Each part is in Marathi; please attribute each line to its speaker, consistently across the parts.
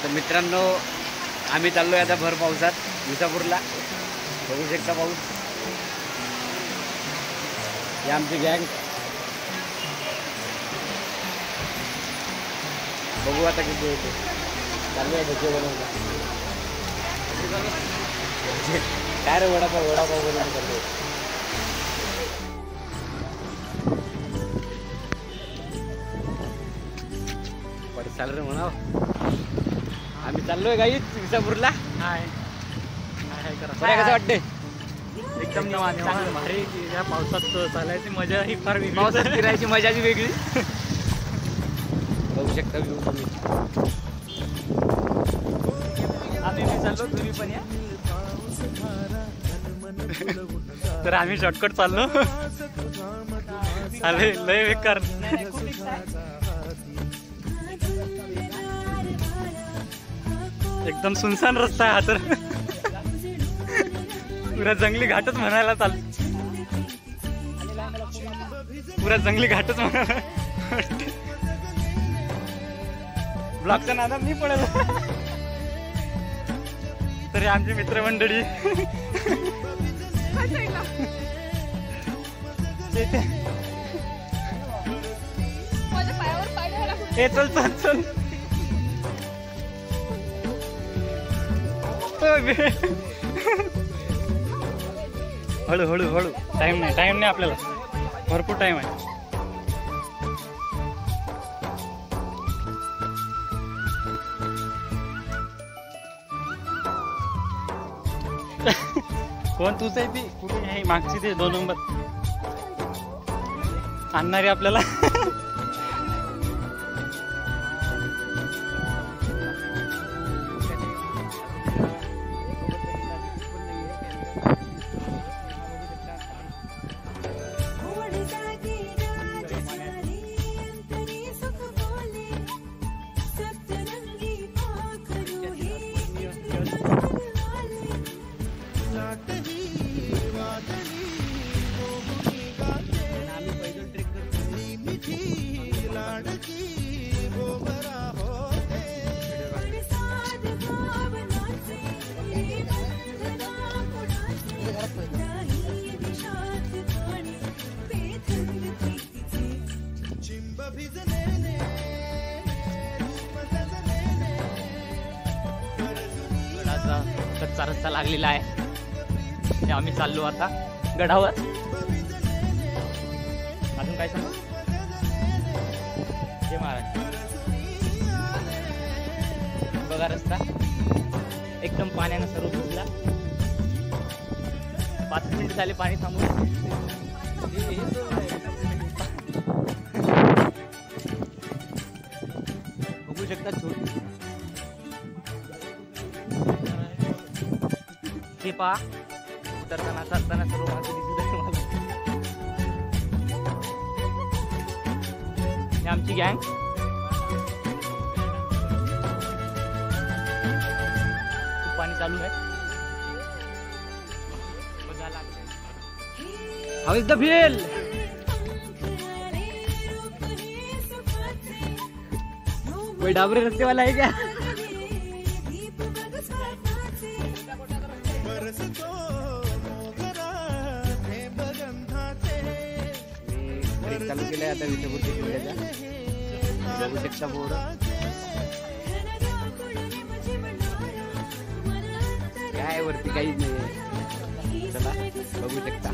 Speaker 1: तर मित्रांनो आम्ही चाललोय आता भर पावसात विसापूरला. बघू शकता पाऊस. ही आमची गँग. बघू आता किती होते. चालू आहे भजे बनवला. काय रे वडापाव बनवून चालू. चाल रे म्हणाव. आम्ही चाललोय गाईत विसापूरला. कसं वाटते?
Speaker 2: एकदम चांगलं भारी. या पावसात चालायची मजा ही फार वेगळी.
Speaker 1: पावसात फिरायची मजाची वेगळी. बघू शकता व्ह्यू तुम्ही.
Speaker 2: आम्ही चाललो तुम्ही पण या. तर आम्ही शॉर्टकट चाललो. अरे लय बेकार. एकदम सुनसान रस्ता आहे हा. तर पुरा जंगली घाटच म्हणायला पुरा जंगली घाटच म्हणायला. ब्लॉकच्या नादात नाही पडेल. तरी आमची मित्रमंडळी हे चल चल चल. हळू हळू हळू. टाइम नाही आपल्याला. भरपूर टाइम आहे. कोण तुझं आहे ती कुठे आहे मागची ते 2 नंबर आणणारी आपल्याला. कच्चा रस्ता लागलेला आहे. आम्ही चाललो आता गडावर. अजून काय सांगू? जय महाराज. बघा रस्ता एकदम पाण्यानं सर्व भिजला. 5 मिनिट झाले पाणी थांबून. बघू शकता छोटी ते पहा. उतरताना चालताना सर्व माणसं दिसत आहे मला. ही आमची गँग. खूप पाणी चालू आहे.
Speaker 1: हाउ इज द फील? कोई डाबरे रस्ते वाला है क्या? चालू केलंय आता विसापूरच्या किल्ल्याचा. बघू शकता बोर्ड. काय वरती काहीच नाही. चला बघू शकता.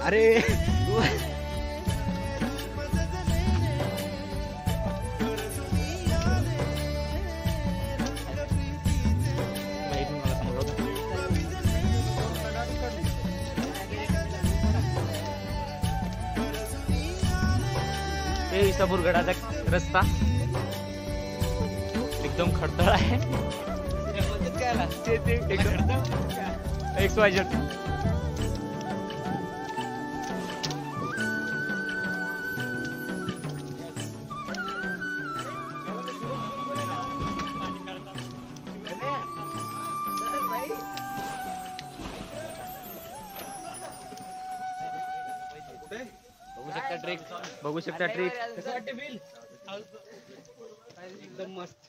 Speaker 1: अरे
Speaker 2: विसापूर गडाचा रस्ता एकदम खडतळ आहे. XYZ.
Speaker 1: बघू शकता ट्रेक. एकदम मस्त.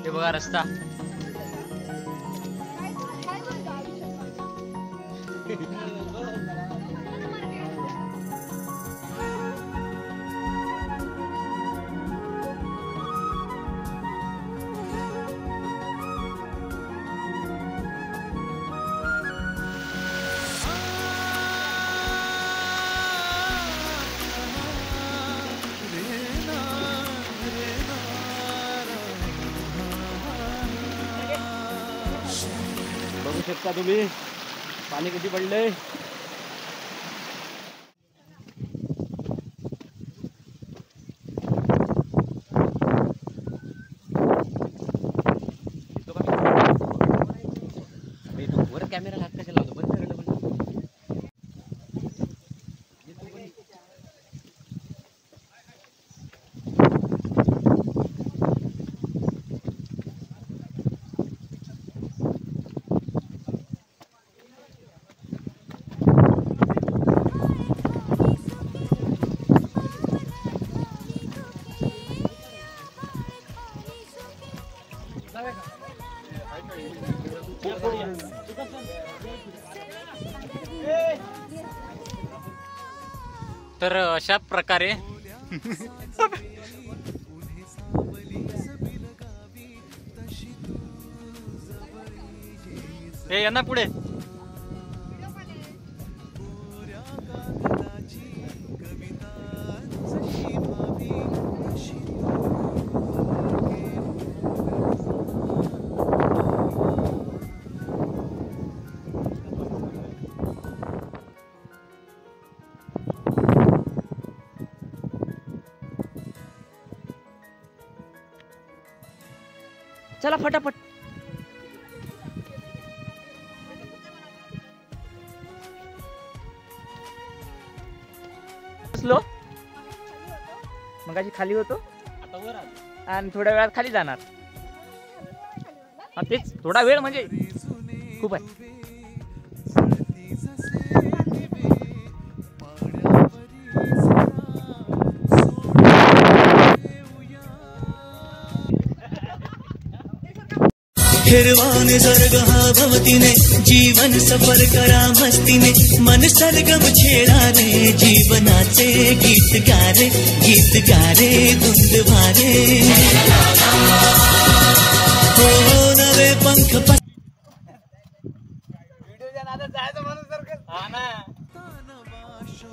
Speaker 2: हे बघा रस्ता.
Speaker 1: बघू शकता तुम्ही पाणी किती पडलंय. वर कॅमेरा हात कशाला लावतो. बंद कर पण.
Speaker 2: तर अशा प्रकारे हे यांना पुढे
Speaker 1: चला फटाफट.
Speaker 3: बसलो मगाशी खाली होतो
Speaker 2: आता वर आलो.
Speaker 3: आणि थोड्या वेळात खाली जाणार. तेच थोडा वेळ म्हणजे खूप आहे.
Speaker 4: हिरवा निसर्ग हा भवतीने जीवन सफर करा मस्तीने मन सरगम छेडा रे जीवनाचे गीत गारे धुंद भारे हो नवे पंख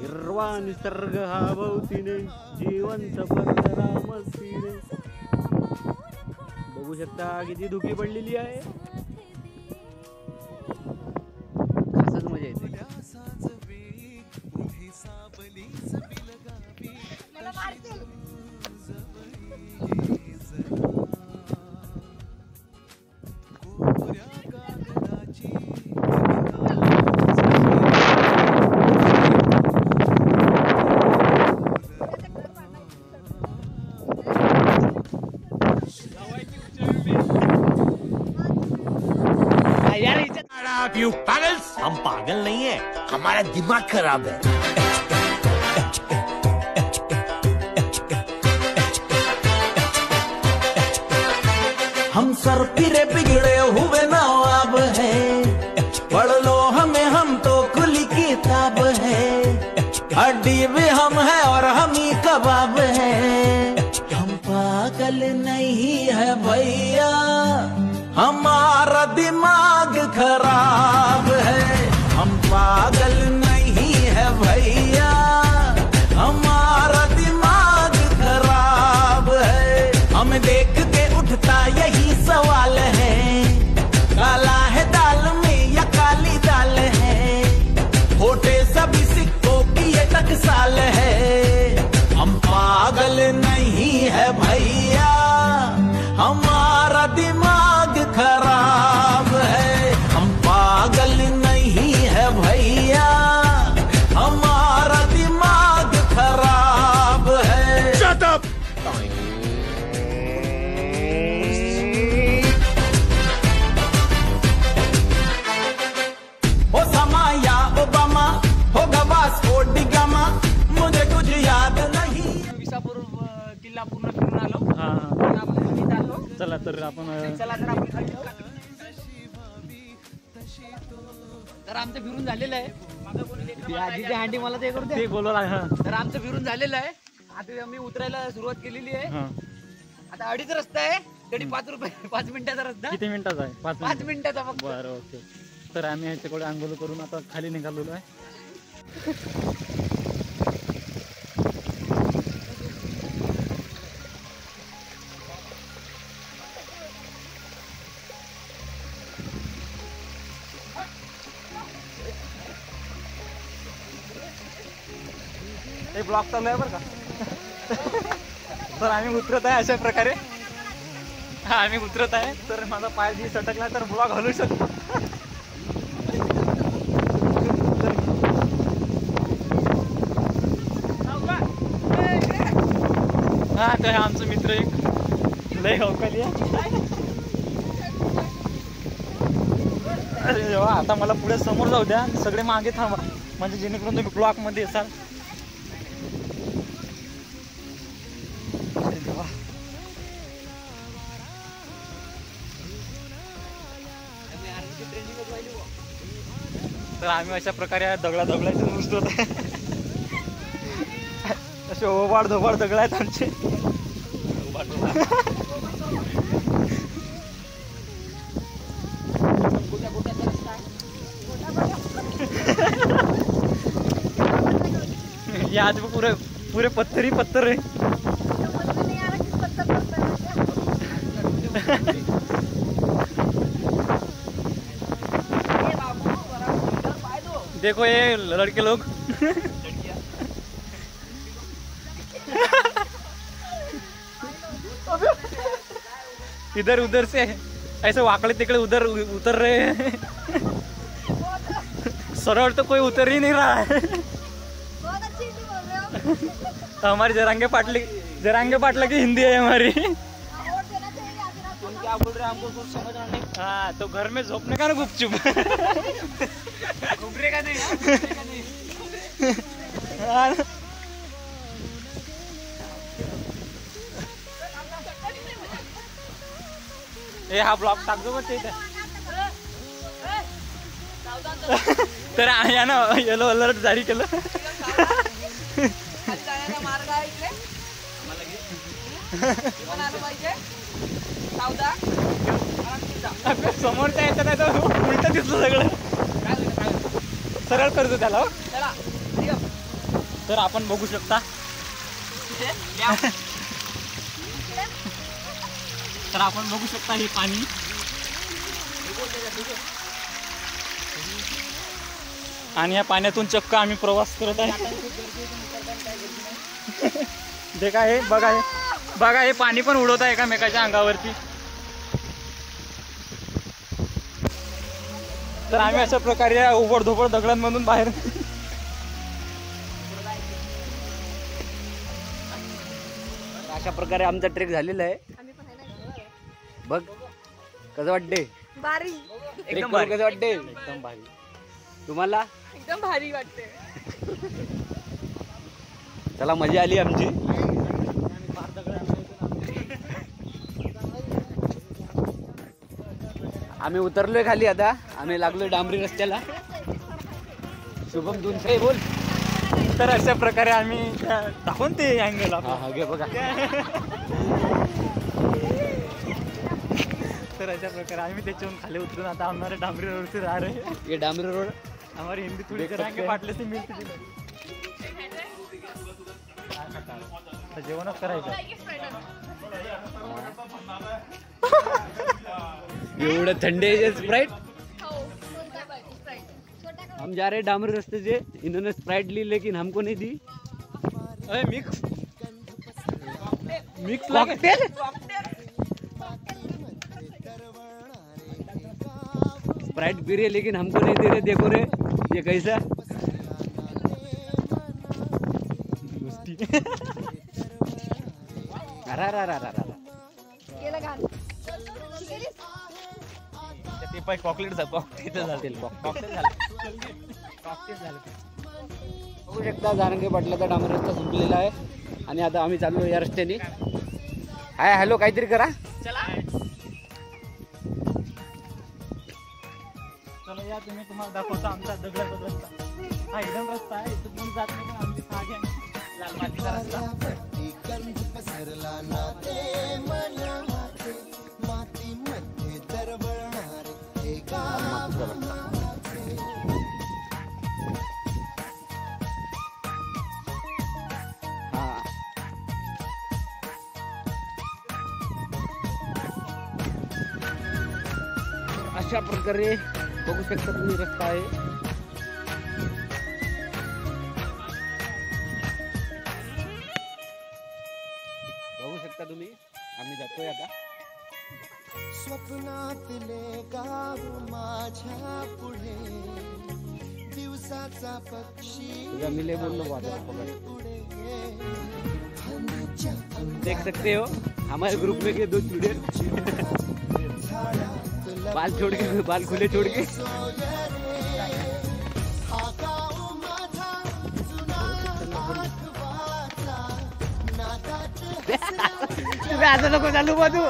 Speaker 1: हिरवा निसर्ग हा भोवतीने जीवन सफर करा मस्तीने. बघू शकता किती धुकी पडलेली आहे. असंच मजा येते.
Speaker 4: You पागल? हम पागल नहीं है, हमारा दिमाग खराब है. हम सर फिरे बिगड़े हुए नवाब है, पढ़ लो हमें हम तो खुली किताब है. हड्डी भी हम है और हम ही कबाब है. हम पागल नहीं है भैया, हमारा दिमाग खराब है. हम पागल नहीं है भैया, हमारा दिमाग खराब है. हमें देख के उठता यही सवाल है, काला है दाल में या काली दाल है. खोटे सभी सिक्कों की ये टकसाल है. हम पागल नहीं है भैया, हमारा दिमाग खराब है. हम पागल नहीं है भैया, हमारा
Speaker 2: चला तर आपण
Speaker 1: चला तर आपण खाली जाऊ. तर आमचं फिरून झालेलं आहे. आजीची हँडी मला ते करू
Speaker 2: ते
Speaker 1: दे.
Speaker 2: बोलवला. हा
Speaker 1: तर आमचं फिरून झालेलं आहे. आता आम्ही उतरायला सुरुवात केलेली आहे.
Speaker 2: हा.
Speaker 1: आता 2.5 रस्ता आहे तरी 5 रुपये 5 मिनिटाचा रस्ता.
Speaker 2: किती मिनिटाचा आहे? 5
Speaker 1: 5 मिनिटाचा फक्त.
Speaker 2: बरं ओके. तर आम्ही ह्याच्याकडे आंघोळ करून आता खाली निघालेलो आहे. हे ब्लॉक चालू आहे बरं का. तर आम्ही उतरत आहे अशा प्रकारे. हा आम्ही उतरत आहे. तर माझा पाय जी सटकला तर ब्लॉक हलू शकतो. हा तर आमचं मित्र एक लय अवकाली आहे. अरे देवा, आता मला पुढे समोर जाऊ द्या. सगळे मागे थांबा म्हणजे जेणेकरून तुम्ही ब्लॉक मध्ये असाल. अरे देवा. तर आम्ही अशा प्रकारे दगडाचे नुसतो. असे ओवाड धोबाड दगड आहेत आमचे. या आज पुरे पत्थर ही पत्थर है. देखो ये लड़के लोग. इधर उधर से ऐसे वाकड़े तिकड़े उधर उतर रहे हैं. सरल तो कोई उतर ही नहीं रहा है. हमारी जरांगे पाटला की हिंदी है हमारी.
Speaker 3: क्या बोल रहे हैं हमको कुछ समझ रहा नहीं.
Speaker 2: हाँ तो घर में झोपने का ना गुपचुप.
Speaker 1: उभरेगा नाही.
Speaker 2: हे हा ब्लॉग टाकतो बघ इथे. तर यानं येलो अलर्ट जारी केलं.
Speaker 5: मार्ग आहे इकडे. कोण आलं पाहिजे? सावधा.
Speaker 2: समोरच्या याचं नाही तर उलट दिसलं सगळं. सरळ करतो त्याला.
Speaker 5: चला.
Speaker 2: तर आपण बघू शकता. तर आपण बघू शकता हे पाणी. आणि या पाण्यातून चक्क आम्ही प्रवास करत आहे. जे काय बघा हे पाणी पण उडवत आहे एकामेकाच्या अंगावरती. तर आम्ही अशा प्रकारे या उबड धोबड दगडांमधून बाहेर.
Speaker 1: अशा प्रकारे आमचा ट्रेक झालेला आहे. बघ कसं वाटते.
Speaker 5: भारी.
Speaker 1: एकदम भारी. कसं वाटते.
Speaker 2: एकदम भारी.
Speaker 1: तुम्हाला
Speaker 5: एकदम भारी वाटते.
Speaker 1: चला मजा आली आमची. आम्ही उतरलोय खाली. आता आम्ही लागलोय डांबरी रस्त्याला. शुभम तुमचं बोल.
Speaker 2: तर अशा प्रकारे आम्ही दाखवून ते अँगल.
Speaker 1: हा घे बघा.
Speaker 2: तर अशा प्रकारे आम्ही त्याच्यावरून खाली उतरून आता हमारे डांबरी रोड से आ रहे हैं.
Speaker 1: ये डांबरी रोड.
Speaker 2: हमारी हिंदी थोड़ी जरांगे पाटले से मिलती. जेवणच करायचं.
Speaker 1: एवढं थंडी है स्प्राइट. हम जा रहे डामरी रास्ते से. इन्होंने स्प्राइट ली लेकिन हमको नहीं दी.
Speaker 2: Mix
Speaker 1: cocktail. स्प्राइट पी रहे लेकिन हमको नहीं दे रहे. देखो रे ये कैसा.
Speaker 2: ते पाय कॉकलेट झालं.
Speaker 1: बघू शकता जरांगे पाटलाचा डांबरी रस्ता संपलेला आहे. आणि आता आम्ही चाललो या रस्त्याने. हाय हॅलो काहीतरी करा.
Speaker 2: चला. या तुम्ही तुम्हाला दाखवतो आमचा दगडाचा रस्ता. हा हिडन रस्ता आहे, इथं तुम्ही जात नाही पण आमची मागे आहे लाल मातीचा रस्ता.
Speaker 1: अशा प्रकारे बघू शकता तुम्ही रस्ता आहे. बघू शकता तुम्ही आम्ही जातोय आता.
Speaker 6: स्वप्नातले गाव माझ्या पुढे दिवसाचा पक्षी
Speaker 1: तुझा मिले बोललो देख सकते हो हमारे ग्रुप में के 2 स्टूडेंट बाल छोड़ के बाल खुले छोड़ के असं नको चालू बाजू